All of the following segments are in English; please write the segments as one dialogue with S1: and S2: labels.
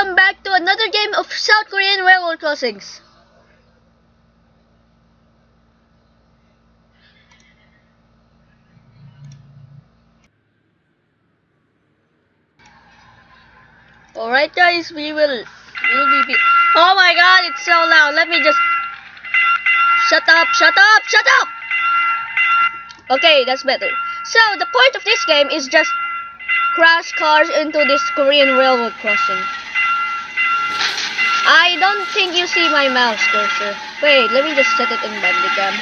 S1: welcome back to another game of South Korean Railroad Crossings. Alright guys, we'll be oh my god, it's so loud. Let me just shut up. Okay, that's better. So the point of this game is just crash cars into this Korean railroad crossing. I don't think you see my mouse cursor. Wait, let me just set it in Bandicam.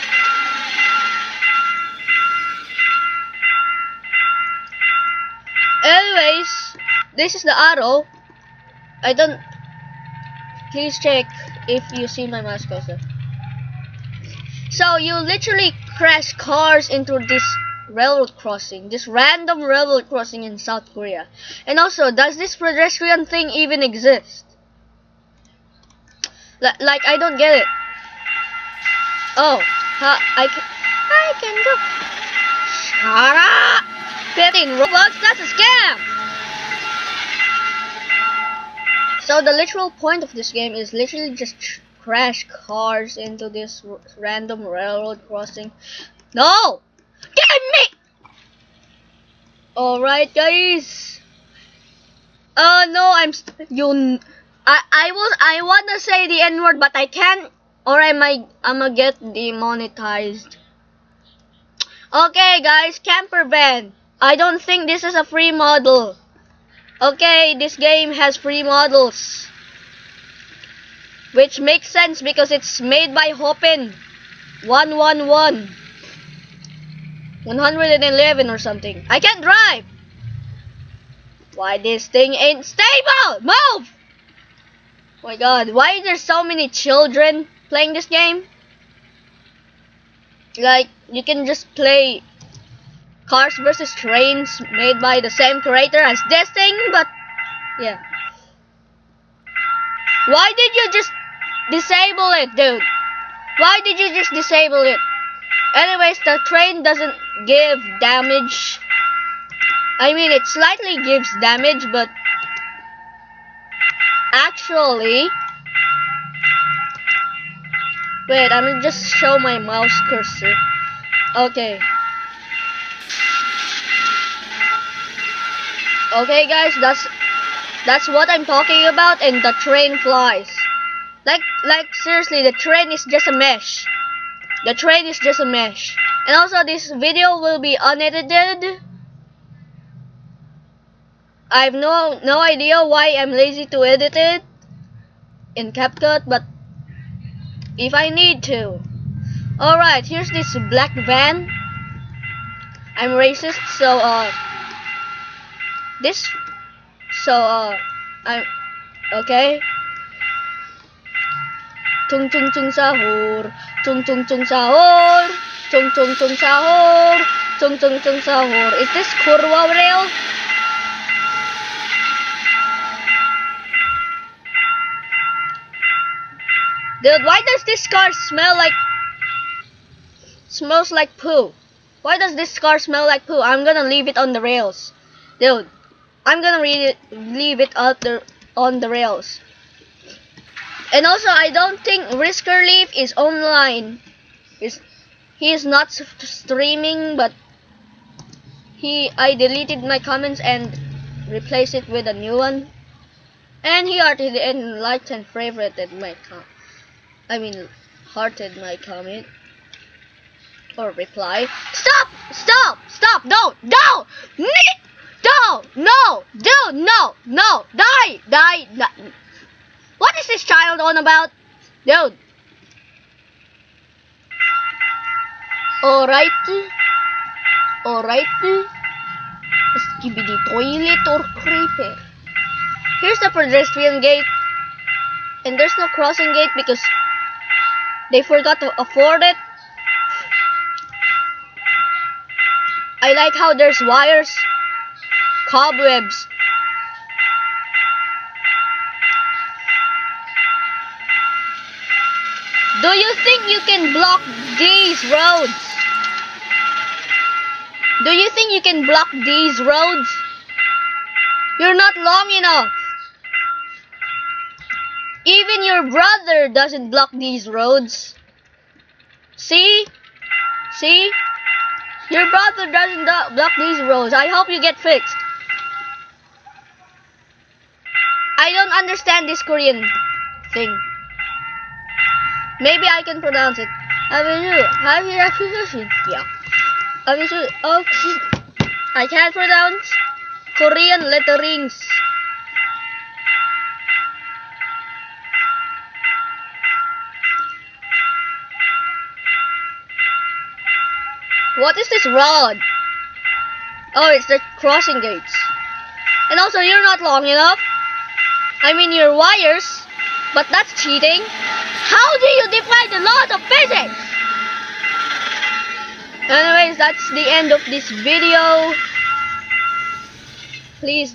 S1: Anyways, this is the arrow. Please check if you see my mouse cursor. So you literally crash cars into this railroad crossing, this random railroad crossing in South Korea. And also, does this pedestrian thing even exist? Like I don't get it. Oh, I can go. Shut up! 15 Robux, that's a scam! So the literal point of this game is literally just crash cars into this random railroad crossing. No! Get me! Alright guys. Oh no, I wanna say the N-word, but I can't, or I'ma get demonetized. Okay guys, camper van. I don't think this is a free model. Okay, this game has free models, which makes sense because it's made by Hopin 111 or something. I can't drive. Why this thing ain't stable? Move! Oh my god, why are there so many children playing this game? Like, you can just play Cars vs. Trains made by the same creator as this thing, but yeah. Why did you just disable it, dude? Why did you just disable it? Anyways, the train doesn't give damage. I mean, it slightly gives damage, but actually, wait, I'm gonna just show my mouse cursor. Okay. Okay guys, that's what I'm talking about, and the train flies. Like seriously, the train is just a mesh. The train is just a mesh. And also, this video will be unedited. I have no idea why I'm lazy to edit it in CapCut, but if I need to. Alright, here's this black van. I'm racist, so I'm okay. Chung chung chung sahur, chung chung chung sahur, chung chung chung sahur, chung chung chung sahur. Is this Kurwa Rail? Dude, why does this car smells like poo? Why does this car smell like poo? I'm gonna leave it on the rails. Dude, I'm gonna leave it out there on the rails. And also, I don't think Risker Leaf is online. He is not streaming, but I deleted my comments and replaced it with a new one. And he hearted and liked and favorited my hearted my comment or reply. Stop! Don't! No! Die! What is this child on about? Dude. Alright. Skibidi toilet or creeper. Here's the pedestrian gate. And there's no crossing gate because they forgot to afford it. I like how there's wires, cobwebs. Do you think you can block these roads? Do you think you can block these roads? You're not long enough. Even your brother doesn't block these roads. See? See? Your brother doesn't block these roads. I hope you get fixed. I don't understand this Korean thing. Maybe I can pronounce it. Yeah. I can't pronounce Korean letterings. What is this rod? Oh, it's the crossing gates. And also, you're not long enough. I mean, your wires. But that's cheating. How do you defy the laws of physics? Anyways, that's the end of this video. Please